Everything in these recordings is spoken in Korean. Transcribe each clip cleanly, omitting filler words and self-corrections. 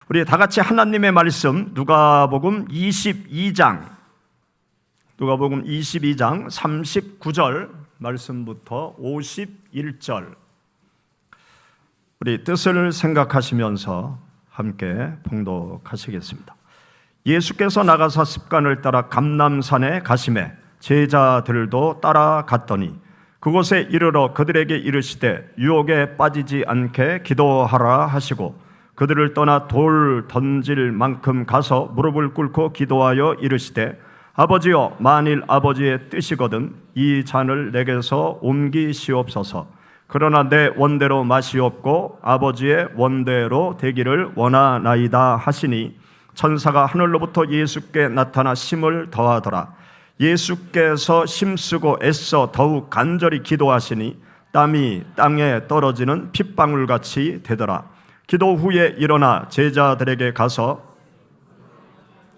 우리 다 같이 하나님의 말씀 누가복음 22장 39절 말씀부터 51절 우리 뜻을 생각하시면서 함께 봉독하시겠습니다. 예수께서 나가사 습관을 따라 감람산에 가시매 제자들도 따라갔더니 그곳에 이르러 그들에게 이르시되 유혹에 빠지지 않게 기도하라 하시고 그들을 떠나 돌 던질 만큼 가서 무릎을 꿇고 기도하여 이르시되 아버지여 만일 아버지의 뜻이거든 이 잔을 내게서 옮기시옵소서. 그러나 내 원대로 마시옵고 아버지의 원대로 되기를 원하나이다 하시니 천사가 하늘로부터 예수께 나타나 힘을 더하더라. 예수께서 힘쓰고 애써 더욱 간절히 기도하시니 땀이 땅에 떨어지는 핏방울같이 되더라. 기도 후에 일어나 제자들에게 가서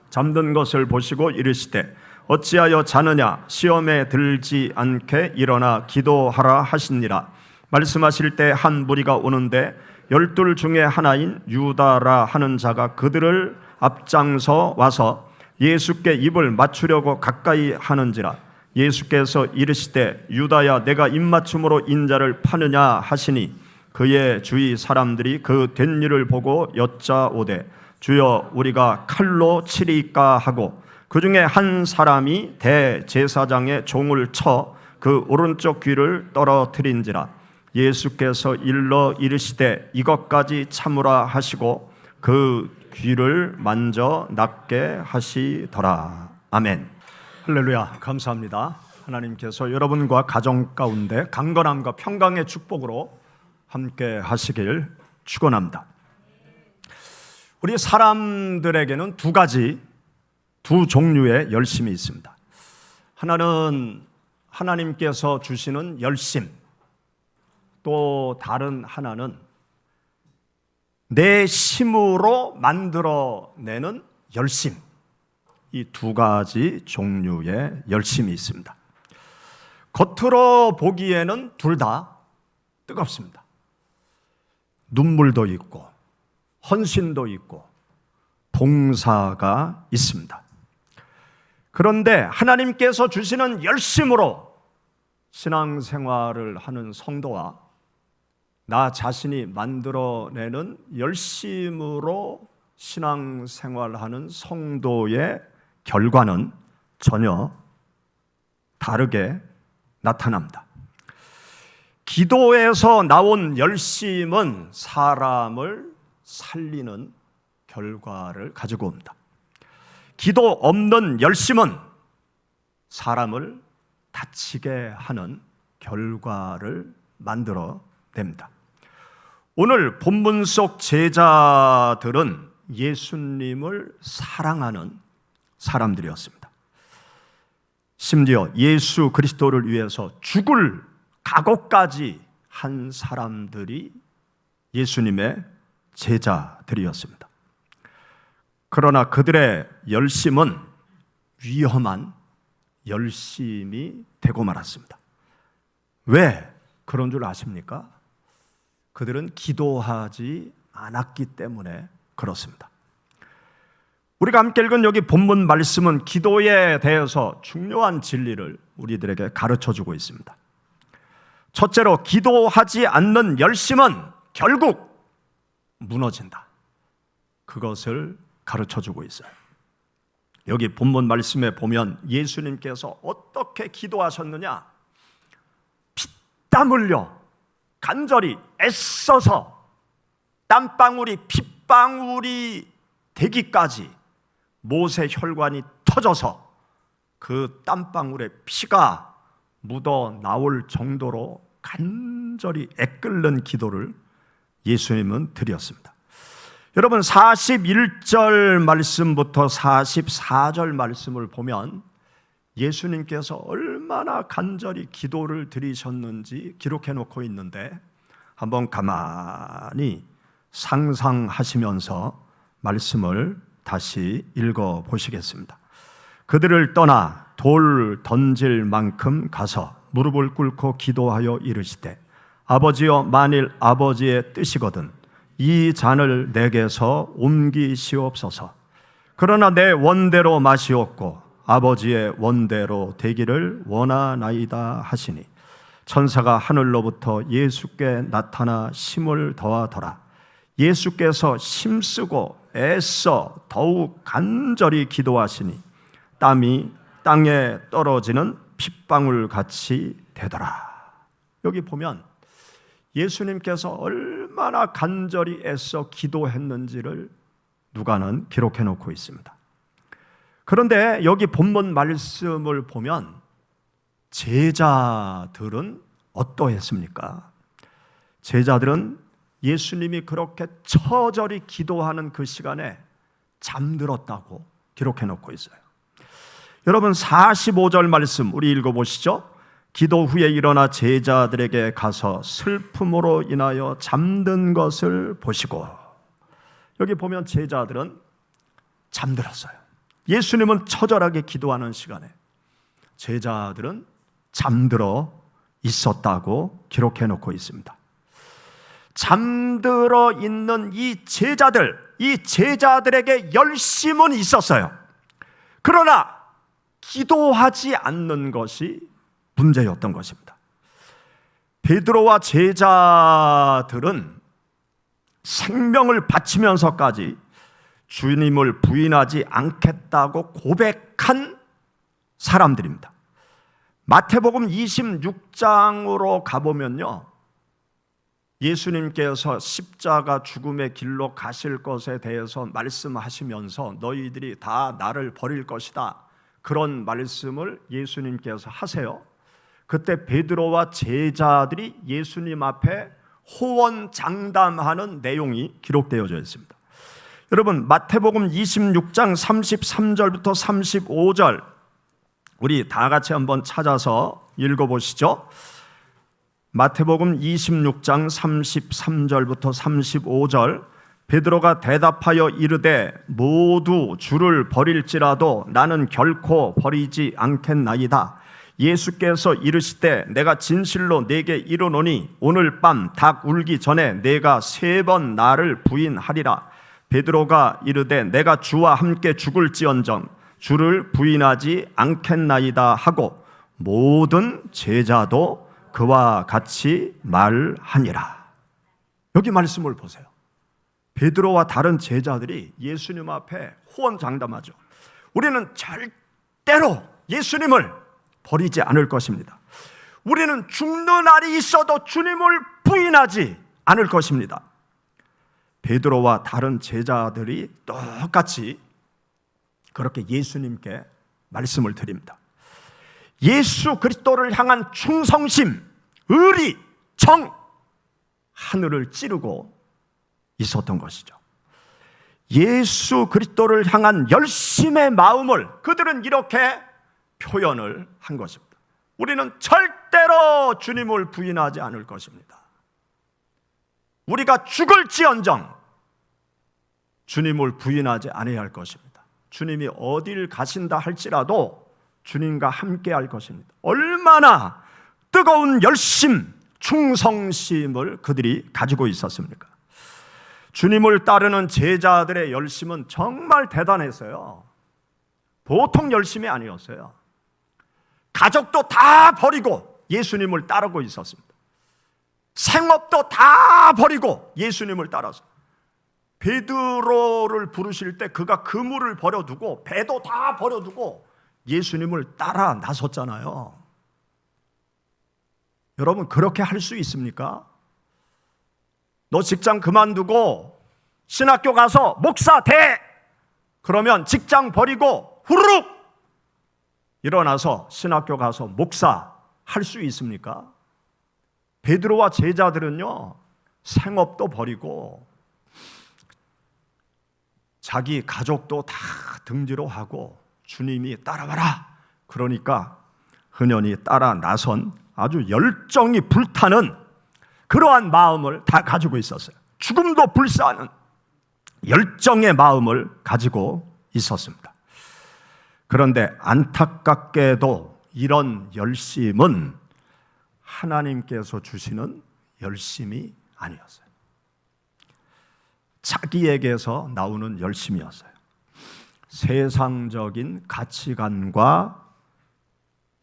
잠든 것을 보시고 이르시되 어찌하여 자느냐 시험에 들지 않게 일어나 기도하라 하시니라. 말씀하실 때 한 무리가 오는데 12 중에 하나인 유다라 하는 자가 그들을 앞장서 와서 예수께 입을 맞추려고 가까이 하는지라. 예수께서 이르시되 유다야 내가 입맞춤으로 인자를 파느냐 하시니 그의 주위 사람들이 그 된 일을 보고 여짜오되 주여 우리가 칼로 치리까 하고 그 중에 한 사람이 대제사장의 종을 쳐 그 오른쪽 귀를 떨어뜨린지라. 예수께서 일러 이르시되 이것까지 참으라 하시고 그 귀를 만져 낫게 하시더라. 아멘. 할렐루야. 감사합니다. 하나님께서 여러분과 가정 가운데 강건함과 평강의 축복으로 함께 하시길 축원합니다. 우리 사람들에게는 두 종류의 열심이 있습니다. 하나는 하나님께서 주시는 열심, 또 다른 하나는 내 힘으로 만들어내는 열심. 이 두 가지 종류의 열심이 있습니다. 겉으로 보기에는 둘 다 뜨겁습니다. 눈물도 있고 헌신도 있고 봉사가 있습니다. 그런데 하나님께서 주시는 열심으로 신앙생활을 하는 성도와 나 자신이 만들어내는 열심으로 신앙생활하는 성도의 결과는 전혀 다르게 나타납니다. 기도에서 나온 열심은 사람을 살리는 결과를 가지고 옵니다. 기도 없는 열심은 사람을 다치게 하는 결과를 만들어냅니다. 오늘 본문 속 제자들은 예수님을 사랑하는 사람들이었습니다. 심지어 예수 그리스도를 위해서 죽을 각오까지 한 사람들이 예수님의 제자들이었습니다. 그러나 그들의 열심은 위험한 열심이 되고 말았습니다. 왜 그런 줄 아십니까? 그들은 기도하지 않았기 때문에 그렇습니다. 우리가 함께 읽은 여기 본문 말씀은 기도에 대해서 중요한 진리를 우리들에게 가르쳐주고 있습니다. 첫째로 기도하지 않는 열심은 결국 무너진다. 그것을 가르쳐주고 있어요. 여기 본문 말씀에 보면 예수님께서 어떻게 기도하셨느냐? 피땀 흘려 간절히 애써서 땀방울이 핏방울이 되기까지 못의 혈관이 터져서 그 땀방울에 피가 묻어 나올 정도로 간절히 애끓는 기도를 예수님은 드렸습니다. 여러분 41절 말씀부터 44절 말씀을 보면 예수님께서 얼마나 간절히 기도를 드리셨는지 기록해 놓고 있는데 한번 가만히 상상하시면서 말씀을 다시 읽어 보시겠습니다. 그들을 떠나 돌 던질 만큼 가서 무릎을 꿇고 기도하여 이르시되 아버지여 만일 아버지의 뜻이거든 이 잔을 내게서 옮기시옵소서. 그러나 내 원대로 마시옵고 아버지의 원대로 되기를 원하나이다 하시니 천사가 하늘로부터 예수께 나타나 힘을 더하더라. 예수께서 힘쓰고 애써 더욱 간절히 기도하시니 땀이 땅에 떨어지는 핏방울 같이 되더라. 여기 보면 예수님께서 얼마나 간절히 애써 기도했는지를 누가는 기록해 놓고 있습니다. 그런데 여기 본문 말씀을 보면 제자들은 어떠했습니까? 제자들은 예수님이 그렇게 처절히 기도하는 그 시간에 잠들었다고 기록해 놓고 있어요. 여러분 45절 말씀 우리 읽어보시죠. 기도 후에 일어나 제자들에게 가서 슬픔으로 인하여 잠든 것을 보시고, 여기 보면 제자들은 잠들었어요. 예수님은 처절하게 기도하는 시간에 제자들은 잠들어 있었다고 기록해 놓고 있습니다. 잠들어 있는 이 제자들에게 열심은 있었어요. 그러나 기도하지 않는 것이 문제였던 것입니다. 베드로와 제자들은 생명을 바치면서까지 주님을 부인하지 않겠다고 고백한 사람들입니다. 마태복음 26장으로 가보면요, 예수님께서 십자가 죽음의 길로 가실 것에 대해서 말씀하시면서 너희들이 다 나를 버릴 것이다, 그런 말씀을 예수님께서 하세요. 그때 베드로와 제자들이 예수님 앞에 호언장담하는 내용이 기록되어져 있습니다. 여러분 마태복음 26장 33절부터 35절 우리 다 같이 한번 찾아서 읽어보시죠. 마태복음 26장 33절부터 35절. 베드로가 대답하여 이르되 모두 주를 버릴지라도 나는 결코 버리지 않겠나이다. 예수께서 이르시되 내가 진실로 네게 이르노니 오늘 밤 닭 울기 전에 네가 3번 나를 부인하리라. 베드로가 이르되 내가 주와 함께 죽을지언정 주를 부인하지 않겠나이다 하고 모든 제자도 그와 같이 말하니라. 여기 말씀을 보세요. 베드로와 다른 제자들이 예수님 앞에 호언장담하죠. 우리는 절대로 예수님을 버리지 않을 것입니다. 우리는 죽는 날이 있어도 주님을 부인하지 않을 것입니다. 베드로와 다른 제자들이 똑같이 그렇게 예수님께 말씀을 드립니다. 예수 그리스도를 향한 충성심, 의리, 정, 하늘을 찌르고 있었던 것이죠. 예수 그리스도를 향한 열심의 마음을 그들은 이렇게 표현을 한 것입니다. 우리는 절대로 주님을 부인하지 않을 것입니다. 우리가 죽을지언정 주님을 부인하지 않아야 할 것입니다. 주님이 어딜 가신다 할지라도 주님과 함께 할 것입니다. 얼마나 뜨거운 열심, 충성심을 그들이 가지고 있었습니까? 주님을 따르는 제자들의 열심은 정말 대단했어요. 보통 열심이 아니었어요. 가족도 다 버리고 예수님을 따르고 있었습니다. 생업도 다 버리고 예수님을 따라서. 베드로를 부르실 때 그가 그물을 버려두고 배도 다 버려두고 예수님을 따라 나섰잖아요. 여러분 그렇게 할 수 있습니까? 너 직장 그만두고 신학교 가서 목사 돼! 그러면 직장 버리고 후루룩 일어나서 신학교 가서 목사 할 수 있습니까? 베드로와 제자들은요, 생업도 버리고 자기 가족도 다 등지로 하고 주님이 따라와라 그러니까 흔연히 따라 나선 아주 열정이 불타는 그러한 마음을 다 가지고 있었어요. 죽음도 불사하는 열정의 마음을 가지고 있었습니다. 그런데 안타깝게도 이런 열심은 하나님께서 주시는 열심이 아니었어요. 자기에게서 나오는 열심이었어요. 세상적인 가치관과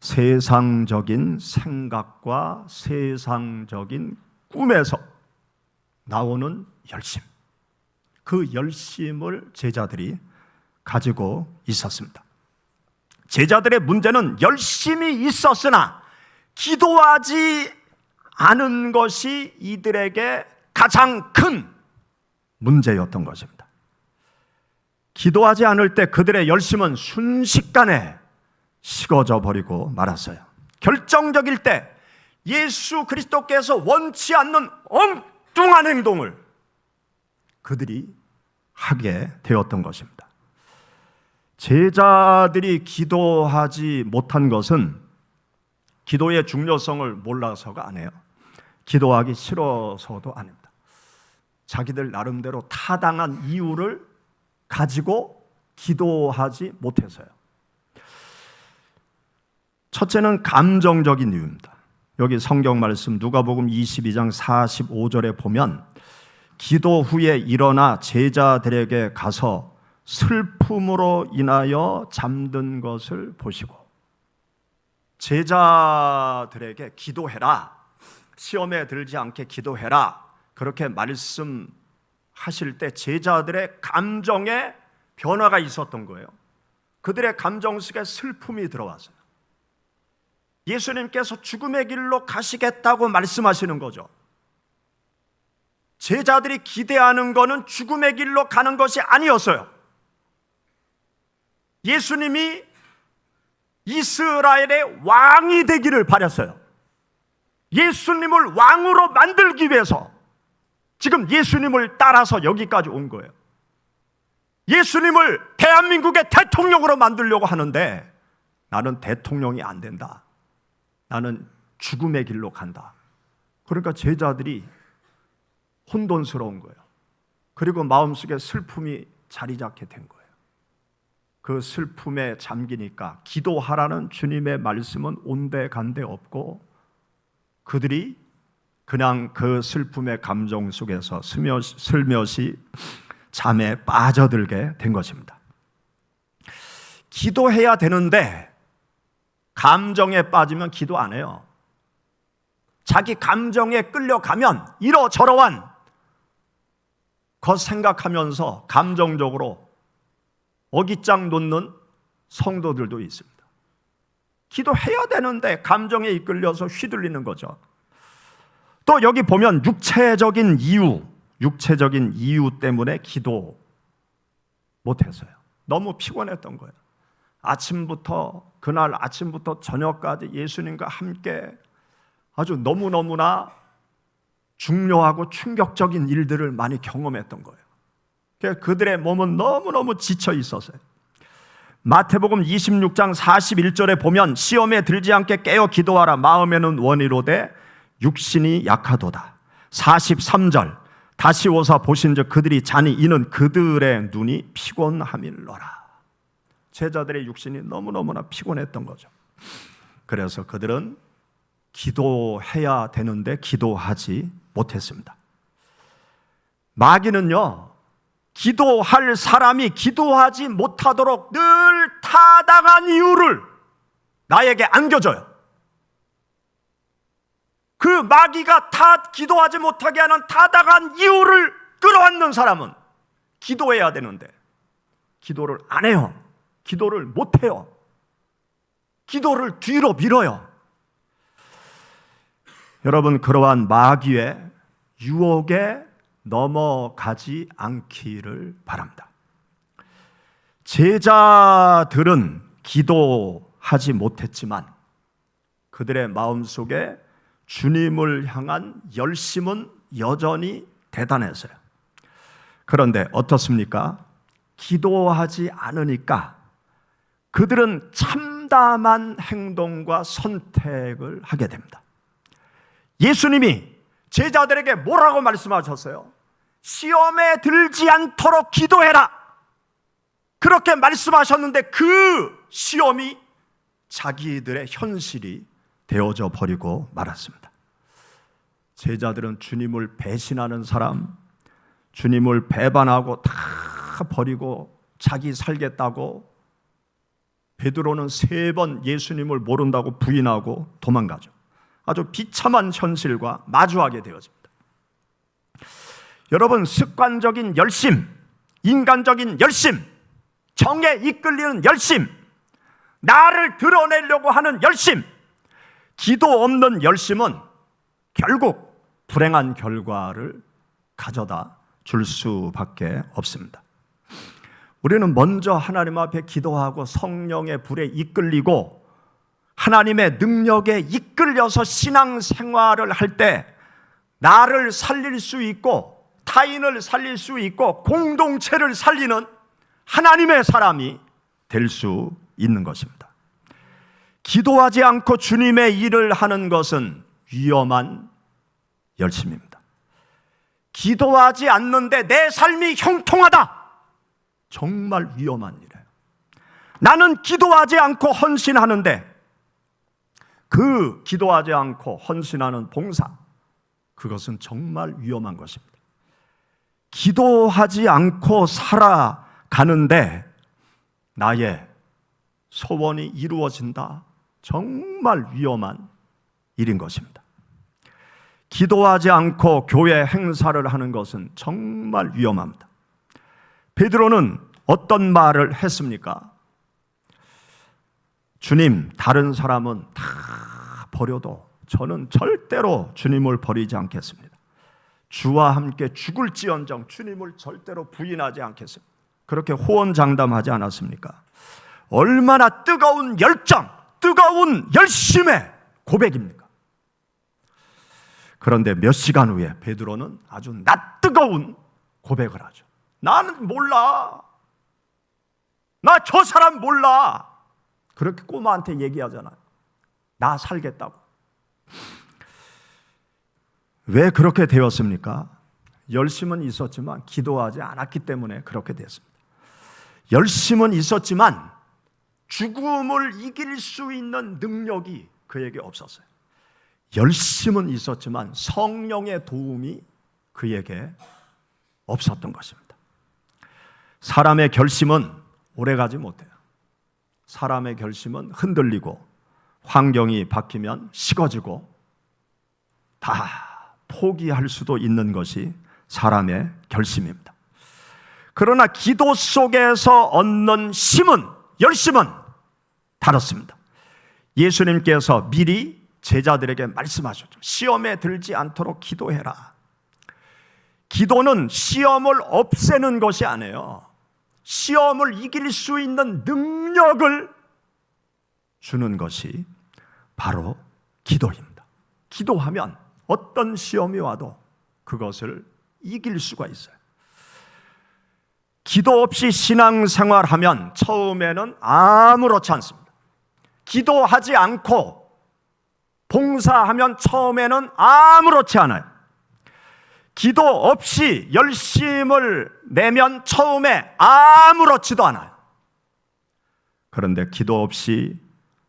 세상적인 생각과 세상적인 꿈에서 나오는 열심, 그 열심을 제자들이 가지고 있었습니다. 제자들의 문제는 열심이 있었으나 기도하지 않은 것이 이들에게 가장 큰 문제였던 것입니다. 기도하지 않을 때 그들의 열심은 순식간에 식어져 버리고 말았어요. 결정적일 때 예수 그리스도께서 원치 않는 엉뚱한 행동을 그들이 하게 되었던 것입니다. 제자들이 기도하지 못한 것은 기도의 중요성을 몰라서가 아니에요. 기도하기 싫어서도 아닙니다. 자기들 나름대로 타당한 이유를 가지고 기도하지 못해서요. 첫째는 감정적인 이유입니다. 여기 성경 말씀 누가복음 22장 45절에 보면 기도 후에 일어나 제자들에게 가서 슬픔으로 인하여 잠든 것을 보시고, 제자들에게 기도해라, 시험에 들지 않게 기도해라, 그렇게 말씀하실 때 제자들의 감정에 변화가 있었던 거예요. 그들의 감정 속에 슬픔이 들어왔어요. 예수님께서 죽음의 길로 가시겠다고 말씀하시는 거죠. 제자들이 기대하는 것은 죽음의 길로 가는 것이 아니었어요. 예수님이 이스라엘의 왕이 되기를 바랐어요. 예수님을 왕으로 만들기 위해서 지금 예수님을 따라서 여기까지 온 거예요. 예수님을 대한민국의 대통령으로 만들려고 하는데 나는 대통령이 안 된다. 나는 죽음의 길로 간다. 그러니까 제자들이 혼돈스러운 거예요. 그리고 마음속에 슬픔이 자리 잡게 된 거예요. 그 슬픔에 잠기니까 기도하라는 주님의 말씀은 온데간데 없고 그들이 그냥 그 슬픔의 감정 속에서 슬며시 잠에 빠져들게 된 것입니다. 기도해야 되는데 감정에 빠지면 기도 안 해요. 자기 감정에 끌려가면 이러저러한 것 생각하면서 감정적으로 어깃장 놓는 성도들도 있습니다. 기도해야 되는데 감정에 이끌려서 휘둘리는 거죠. 또 여기 보면 육체적인 이유 때문에 기도 못했어요. 너무 피곤했던 거예요. 그날 아침부터 저녁까지 예수님과 함께 아주 너무너무나 중요하고 충격적인 일들을 많이 경험했던 거예요. 그들의 몸은 너무너무 지쳐 있었어요. 마태복음 26장 41절에 보면 시험에 들지 않게 깨어 기도하라. 마음에는 원이로되 육신이 약하도다. 43절 다시 오사 보신즉 그들이 자니 이는 그들의 눈이 피곤함일러라. 제자들의 육신이 너무너무나 피곤했던 거죠. 그래서 그들은 기도해야 되는데 기도하지 못했습니다. 마귀는요, 기도할 사람이 기도하지 못하도록 늘 타당한 이유를 나에게 안겨줘요. 그 마귀가 기도하지 못하게 하는 타당한 이유를 끌어안는 사람은 기도해야 되는데 기도를 안 해요. 기도를 못 해요. 기도를 뒤로 밀어요. 여러분, 그러한 마귀의 유혹에 넘어가지 않기를 바랍니다. 제자들은 기도하지 못했지만 그들의 마음속에 주님을 향한 열심은 여전히 대단했어요. 그런데 어떻습니까? 기도하지 않으니까 그들은 참담한 행동과 선택을 하게 됩니다. 예수님이 제자들에게 뭐라고 말씀하셨어요? 시험에 들지 않도록 기도해라. 그렇게 말씀하셨는데 그 시험이 자기들의 현실이 되어져 버리고 말았습니다. 제자들은 주님을 배신하는 사람, 주님을 배반하고 다 버리고 자기 살겠다고 베드로는 3번 예수님을 모른다고 부인하고 도망가죠. 아주 비참한 현실과 마주하게 되어집니다. 여러분, 습관적인 열심, 인간적인 열심, 정에 이끌리는 열심, 나를 드러내려고 하는 열심, 기도 없는 열심은 결국 불행한 결과를 가져다 줄 수밖에 없습니다. 우리는 먼저 하나님 앞에 기도하고 성령의 불에 이끌리고 하나님의 능력에 이끌려서 신앙생활을 할 때 나를 살릴 수 있고 타인을 살릴 수 있고 공동체를 살리는 하나님의 사람이 될 수 있는 것입니다. 기도하지 않고 주님의 일을 하는 것은 위험한 열심입니다. 기도하지 않는데 내 삶이 형통하다, 정말 위험한 일이에요. 나는 기도하지 않고 헌신하는데 그 기도하지 않고 헌신하는 봉사, 그것은 정말 위험한 것입니다. 기도하지 않고 살아가는데 나의 소원이 이루어진다, 정말 위험한 일인 것입니다. 기도하지 않고 교회 행사를 하는 것은 정말 위험합니다. 베드로는 어떤 말을 했습니까? 주님, 다른 사람은 다 버려도 저는 절대로 주님을 버리지 않겠습니다. 주와 함께 죽을지언정 주님을 절대로 부인하지 않겠습니다. 그렇게 호언장담하지 않았습니까? 얼마나 뜨거운 열정, 뜨거운 열심의 고백입니까? 그런데 몇 시간 후에 베드로는 아주 낯뜨거운 고백을 하죠. 나는 몰라. 나 저 사람 몰라. 그렇게 꼬마한테 얘기하잖아요. 나 살겠다고. 왜 그렇게 되었습니까? 열심은 있었지만 기도하지 않았기 때문에 그렇게 됐습니다. 열심은 있었지만 죽음을 이길 수 있는 능력이 그에게 없었어요. 열심은 있었지만 성령의 도움이 그에게 없었던 것입니다. 사람의 결심은 오래가지 못해요. 사람의 결심은 흔들리고 환경이 바뀌면 식어지고 다 포기할 수도 있는 것이 사람의 결심입니다. 그러나 기도 속에서 얻는 힘은, 열심은 다릅니다. 예수님께서 미리 제자들에게 말씀하셨죠. 시험에 들지 않도록 기도해라. 기도는 시험을 없애는 것이 아니에요. 시험을 이길 수 있는 능력을 주는 것이 바로 기도입니다. 기도하면 어떤 시험이 와도 그것을 이길 수가 있어요. 기도 없이 신앙생활하면 처음에는 아무렇지 않습니다. 기도하지 않고 봉사하면 처음에는 아무렇지 않아요. 기도 없이 열심을 내면 처음에 아무렇지도 않아요. 그런데 기도 없이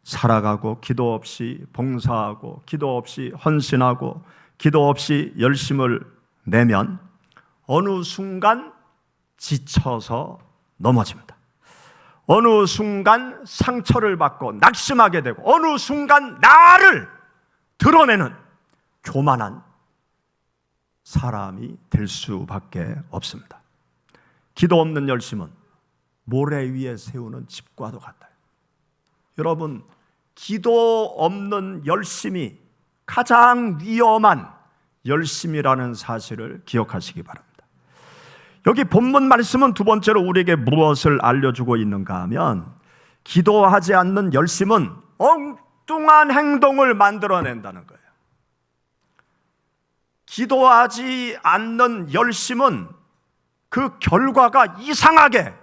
살아가고, 기도 없이 봉사하고, 기도 없이 헌신하고, 기도 없이 열심을 내면 어느 순간 지쳐서 넘어집니다. 어느 순간 상처를 받고 낙심하게 되고, 어느 순간 나를 드러내는 교만한 사람이 될 수밖에 없습니다. 기도 없는 열심은 모래 위에 세우는 집과도 같아요. 여러분, 기도 없는 열심이 가장 위험한 열심이라는 사실을 기억하시기 바랍니다. 여기 본문 말씀은 두 번째로 우리에게 무엇을 알려주고 있는가 하면, 기도하지 않는 열심은 엉뚱한 행동을 만들어낸다는 거예요. 기도하지 않는 열심은 그 결과가 이상하게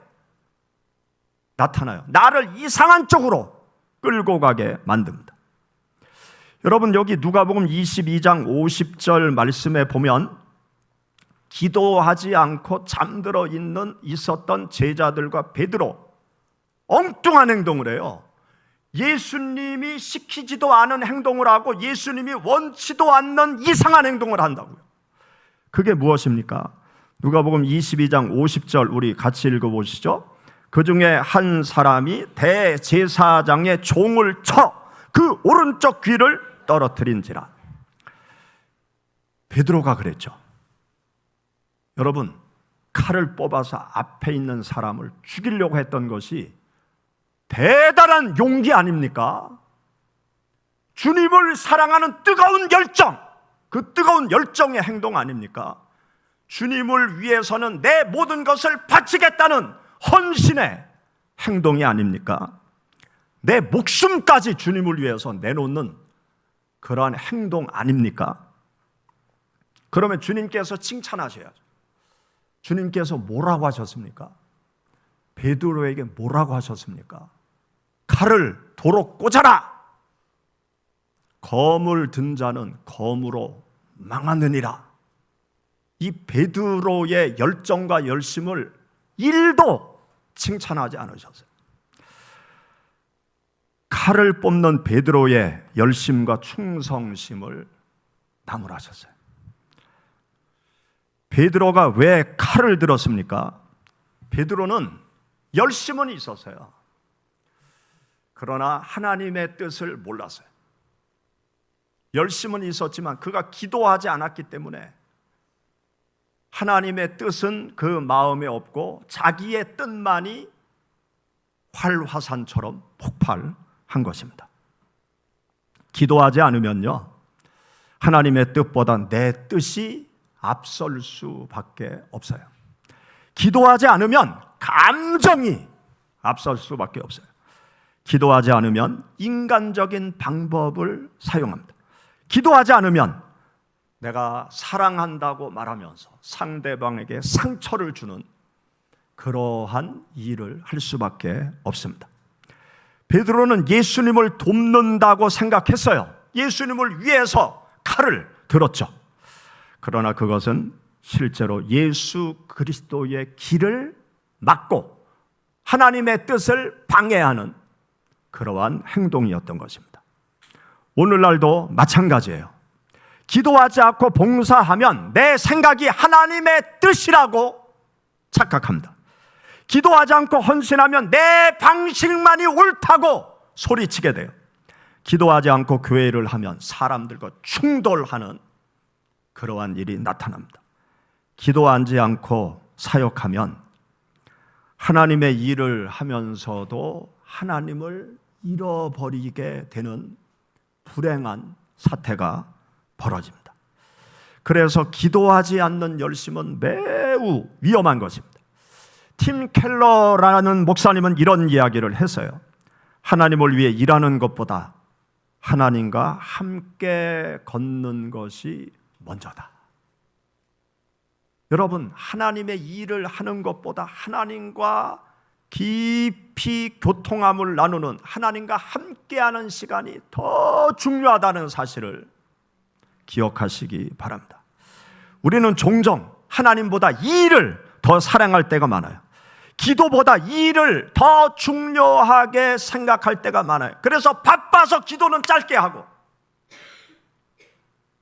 나타나요. 나를 이상한 쪽으로 끌고 가게 만듭니다. 여러분, 여기 누가복음 22장 50절 말씀에 보면 기도하지 않고 잠들어 있었던 제자들과 베드로, 엉뚱한 행동을 해요. 예수님이 시키지도 않은 행동을 하고 예수님이 원치도 않는 이상한 행동을 한다고요. 그게 무엇입니까? 누가복음 22장 50절 우리 같이 읽어보시죠. 그 중에 한 사람이 대제사장의 종을 쳐 그 오른쪽 귀를 떨어뜨린지라. 베드로가 그랬죠. 여러분, 칼을 뽑아서 앞에 있는 사람을 죽이려고 했던 것이 대단한 용기 아닙니까? 주님을 사랑하는 뜨거운 열정, 그 뜨거운 열정의 행동 아닙니까? 주님을 위해서는 내 모든 것을 바치겠다는 헌신의 행동이 아닙니까? 내 목숨까지 주님을 위해서 내놓는 그러한 행동 아닙니까? 그러면 주님께서 칭찬하셔야죠. 주님께서 뭐라고 하셨습니까? 베드로에게 뭐라고 하셨습니까? 칼을 도로 꽂아라! 검을 든 자는 검으로 망하느니라. 이 베드로의 열정과 열심을 1도 칭찬하지 않으셨어요. 칼을 뽑는 베드로의 열심과 충성심을 나무라셨어요. 베드로가 왜 칼을 들었습니까? 베드로는 열심은 있었어요. 그러나 하나님의 뜻을 몰랐어요. 열심은 있었지만 그가 기도하지 않았기 때문에 하나님의 뜻은 그 마음에 없고 자기의 뜻만이 활화산처럼 폭발한 것입니다. 기도하지 않으면요, 하나님의 뜻보다 내 뜻이 앞설 수밖에 없어요. 기도하지 않으면 감정이 앞설 수밖에 없어요. 기도하지 않으면 인간적인 방법을 사용합니다. 기도하지 않으면 내가 사랑한다고 말하면서 상대방에게 상처를 주는 그러한 일을 할 수밖에 없습니다. 베드로는 예수님을 돕는다고 생각했어요. 예수님을 위해서 칼을 들었죠. 그러나 그것은 실제로 예수 그리스도의 길을 막고 하나님의 뜻을 방해하는 그러한 행동이었던 것입니다. 오늘날도 마찬가지예요. 기도하지 않고 봉사하면 내 생각이 하나님의 뜻이라고 착각합니다. 기도하지 않고 헌신하면 내 방식만이 옳다고 소리치게 돼요. 기도하지 않고 교회를 하면 사람들과 충돌하는 그러한 일이 나타납니다. 기도하지 않고 사역하면 하나님의 일을 하면서도 하나님을 잃어버리게 되는 불행한 사태가 벌어집니다. 그래서 기도하지 않는 열심은 매우 위험한 것입니다. 팀 켈러라는 목사님은 이런 이야기를 했어요. 하나님을 위해 일하는 것보다 하나님과 함께 걷는 것이 먼저다. 여러분, 하나님의 일을 하는 것보다 하나님과 깊이 교통함을 나누는, 하나님과 함께하는 시간이 더 중요하다는 사실을 기억하시기 바랍니다. 우리는 종종 하나님보다 일을 더 사랑할 때가 많아요. 기도보다 일을 더 중요하게 생각할 때가 많아요. 그래서 바빠서 기도는 짧게 하고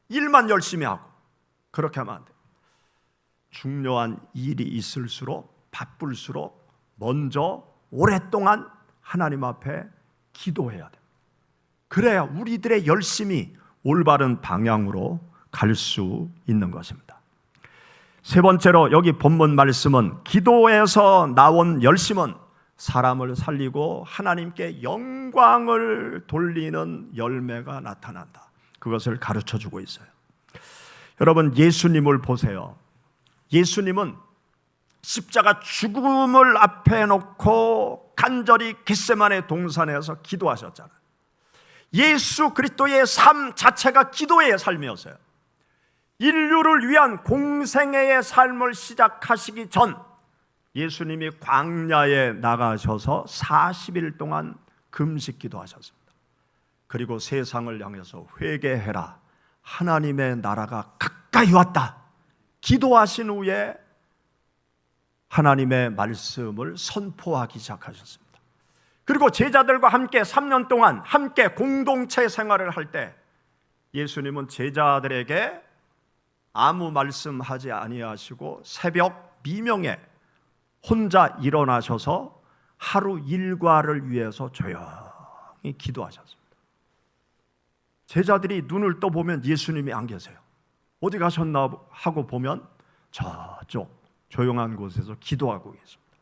일만 열심히 하고, 그렇게 하면 안 돼요. 중요한 일이 있을수록, 바쁠수록 먼저 오랫동안 하나님 앞에 기도해야 돼요. 그래야 우리들의 열심이 올바른 방향으로 갈 수 있는 것입니다. 세 번째로 여기 본문 말씀은 기도에서 나온 열심은 사람을 살리고 하나님께 영광을 돌리는 열매가 나타난다. 그것을 가르쳐주고 있어요. 여러분, 예수님을 보세요. 예수님은 십자가 죽음을 앞에 놓고 간절히 겟세마네 동산에서 기도하셨잖아요. 예수 그리스도의 삶 자체가 기도의 삶이었어요. 인류를 위한 공생애의 삶을 시작하시기 전 예수님이 광야에 나가셔서 40일 동안 금식 기도하셨습니다. 그리고 세상을 향해서 회개해라, 하나님의 나라가 가까이 왔다 기도하신 후에 하나님의 말씀을 선포하기 시작하셨습니다. 그리고 제자들과 함께 3년 동안 함께 공동체 생활을 할 때 예수님은 제자들에게 아무 말씀하지 아니하시고 새벽 미명에 혼자 일어나셔서 하루 일과를 위해서 조용히 기도하셨습니다. 제자들이 눈을 떠보면 예수님이 안 계세요. 어디 가셨나 하고 보면 저쪽 조용한 곳에서 기도하고 계십니다.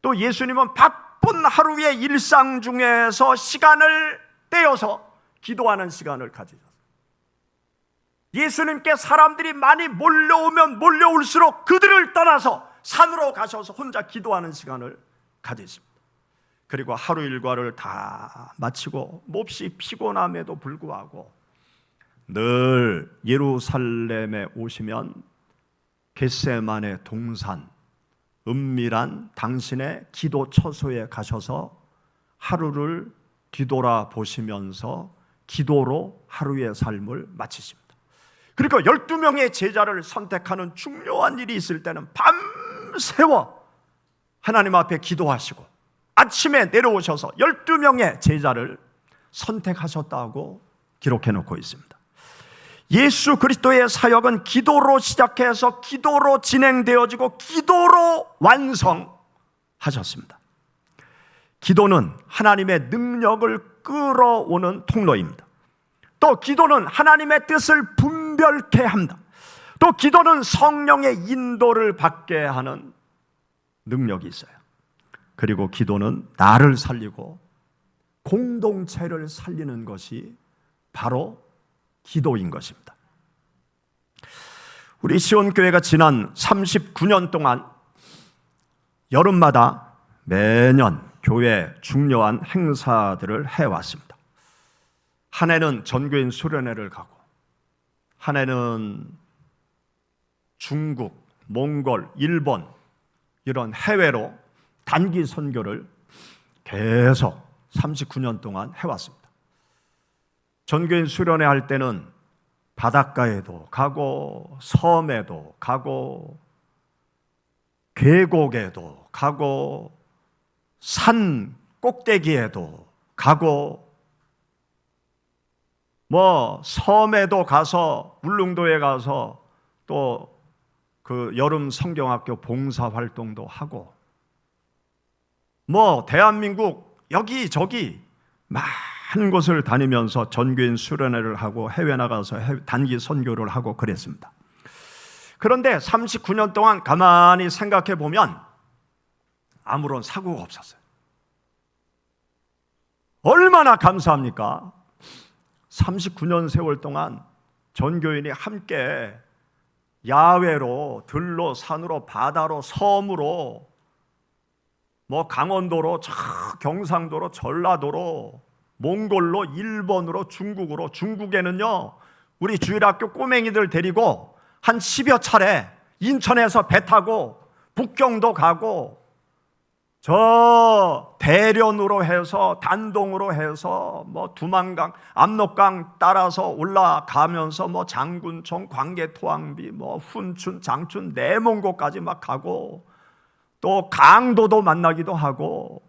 또 예수님은 바쁜 하루의 일상 중에서 시간을 떼어서 기도하는 시간을 가지셨어요. 예수님께 사람들이 많이 몰려오면 몰려올수록 그들을 떠나서 산으로 가셔서 혼자 기도하는 시간을 가지십니다. 그리고 하루 일과를 다 마치고 몹시 피곤함에도 불구하고 늘 예루살렘에 오시면 겟세마네 동산 은밀한 당신의 기도 처소에 가셔서 하루를 뒤돌아 보시면서 기도로 하루의 삶을 마치십니다. 그러니까 12명의 제자를 선택하는 중요한 일이 있을 때는 밤새워 하나님 앞에 기도하시고 아침에 내려오셔서 12명의 제자를 선택하셨다고 기록해 놓고 있습니다. 예수 그리스도의 사역은 기도로 시작해서 기도로 진행되어지고 기도로 완성하셨습니다. 기도는 하나님의 능력을 끌어오는 통로입니다. 또 기도는 하나님의 뜻을 분별케 합니다. 또 기도는 성령의 인도를 받게 하는 능력이 있어요. 그리고 기도는 나를 살리고 공동체를 살리는 것이 바로 기도인 것입니다. 우리 시온교회가 지난 39년 동안 여름마다 매년 교회 중요한 행사들을 해왔습니다. 한 해는 전교인 수련회를 가고, 한 해는 중국, 몽골, 일본 이런 해외로 단기 선교를 계속 39년 동안 해왔습니다. 전교인 수련회 할 때는 바닷가에도 가고 섬에도 가고 계곡에도 가고 산 꼭대기에도 가고 섬에도 가서 울릉도에 가서 또 그 여름 성경학교 봉사 활동도 하고 대한민국 여기저기 많은 곳을 다니면서 전교인 수련회를 하고 해외 나가서 단기 선교를 하고 그랬습니다. 그런데 39년 동안 가만히 생각해 보면 아무런 사고가 없었어요. 얼마나 감사합니까? 39년 세월 동안 전교인이 함께 야외로 들로 산으로 바다로 섬으로 강원도로 경상도로 전라도로 몽골로 일본으로 중국으로 중국에는요 우리 주일학교 꼬맹이들 데리고 한 10여 차례 인천에서 배 타고 북경도 가고 저 대련으로 해서 단동으로 해서 두만강 압록강 따라서 올라가면서 장군청 광개토항비 훈춘 장춘 내먼 곳까지 막 가고 또 강도도 만나기도 하고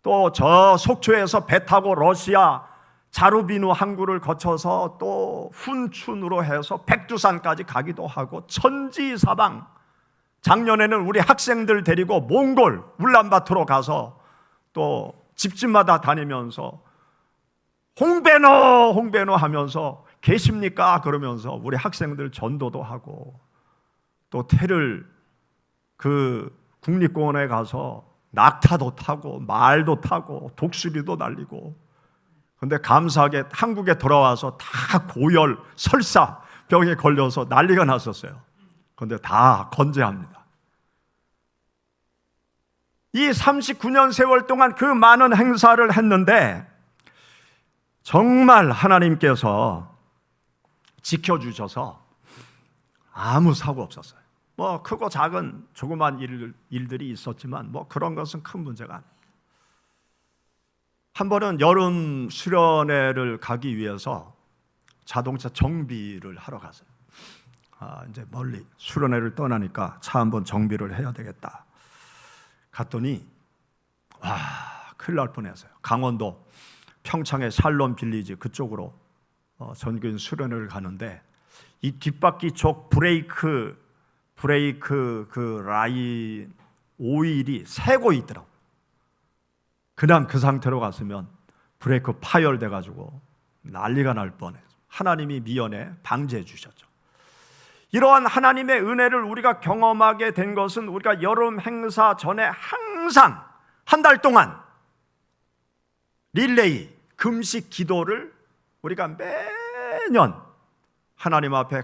또 저 속초에서 배 타고 러시아 자루비누 항구를 거쳐서 또 훈춘으로 해서 백두산까지 가기도 하고 천지사방 작년에는 우리 학생들 데리고 몽골 울란바토르로 가서 또 집집마다 다니면서 홍배노 하면서 계십니까? 그러면서 우리 학생들 전도도 하고 또 테를 그 국립공원에 가서 낙타도 타고 말도 타고 독수리도 날리고 그런데 감사하게 한국에 돌아와서 다 고열, 설사 병에 걸려서 난리가 났었어요. 그런데 다 건재합니다. 이 39년 세월 동안 그 많은 행사를 했는데 정말 하나님께서 지켜주셔서 아무 사고 없었어요. 크고 작은 조그만 일들이 있었지만 그런 것은 큰 문제가 아니에요. 한 번은 여름 수련회를 가기 위해서 자동차 정비를 하러 갔어요. 이제 멀리 수련회를 떠나니까 차 한번 정비를 해야 되겠다. 갔더니 큰일 날 뻔했어요. 강원도 평창의 샬롬 빌리지 그쪽으로 전교인 수련회를 가는데 이 뒷바퀴 쪽 브레이크 그 라인 오일이 새고 있더라고요. 그냥 그 상태로 갔으면 브레이크 파열돼 가지고 난리가 날 뻔해요. 하나님이 미연에 방지해 주셨죠. 이러한 하나님의 은혜를 우리가 경험하게 된 것은 우리가 여름 행사 전에 항상 한 달 동안 릴레이 금식 기도를 우리가 매년 하나님 앞에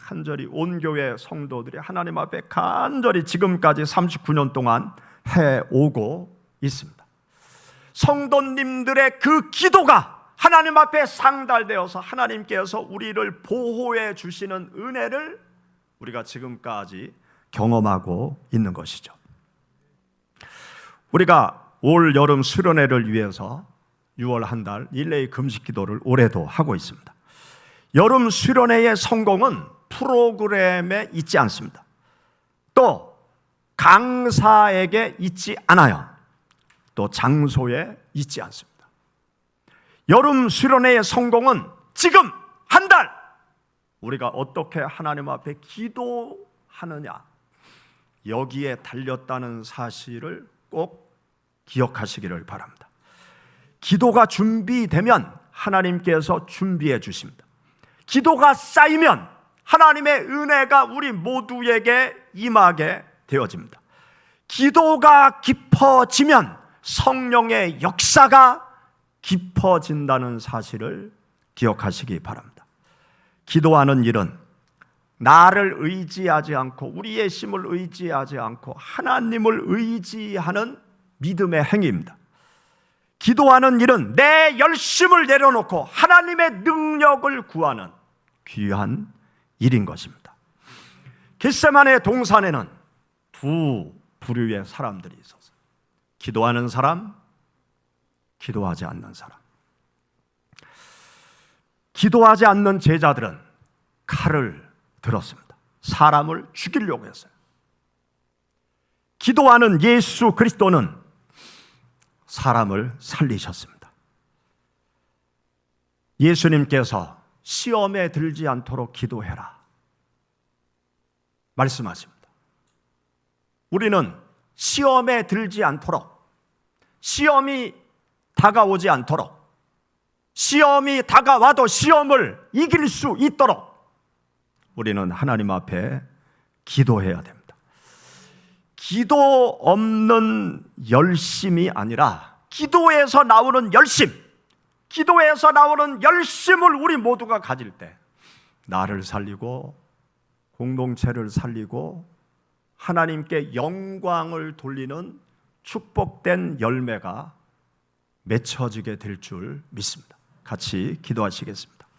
간절히 온 교회 성도들이 하나님 앞에 간절히 지금까지 39년 동안 해오고 있습니다. 성도님들의 그 기도가 하나님 앞에 상달되어서 하나님께서 우리를 보호해 주시는 은혜를 우리가 지금까지 경험하고 있는 것이죠. 우리가 올 여름 수련회를 위해서 6월 한 달 릴레이 금식 기도를 올해도 하고 있습니다. 여름 수련회의 성공은 프로그램에 있지 않습니다. 또 강사에게 있지 않아요. 또 장소에 있지 않습니다. 여름 수련회의 성공은 지금 한 달 우리가 어떻게 하나님 앞에 기도하느냐, 여기에 달렸다는 사실을 꼭 기억하시기를 바랍니다. 기도가 준비되면 하나님께서 준비해 주십니다. 기도가 쌓이면 하나님의 은혜가 우리 모두에게 임하게 되어집니다. 기도가 깊어지면 성령의 역사가 깊어진다는 사실을 기억하시기 바랍니다. 기도하는 일은 나를 의지하지 않고 우리의 힘을 의지하지 않고 하나님을 의지하는 믿음의 행위입니다. 기도하는 일은 내 열심을 내려놓고 하나님의 능력을 구하는 귀한 일인 것입니다. 겟세마네 동산에는 두 부류의 사람들이 있었어요. 기도하는 사람, 기도하지 않는 사람. 기도하지 않는 제자들은 칼을 들었습니다. 사람을 죽이려고 했어요. 기도하는 예수 그리스도는 사람을 살리셨습니다. 예수님께서 시험에 들지 않도록 기도해라 말씀하십니다. 우리는 시험에 들지 않도록, 시험이 다가오지 않도록, 시험이 다가와도 시험을 이길 수 있도록 우리는 하나님 앞에 기도해야 됩니다. 기도 없는 열심이 아니라 기도에서 나오는 열심, 기도에서 나오는 열심을 우리 모두가 가질 때 나를 살리고 공동체를 살리고 하나님께 영광을 돌리는 축복된 열매가 맺혀지게 될 줄 믿습니다. 같이 기도하시겠습니다.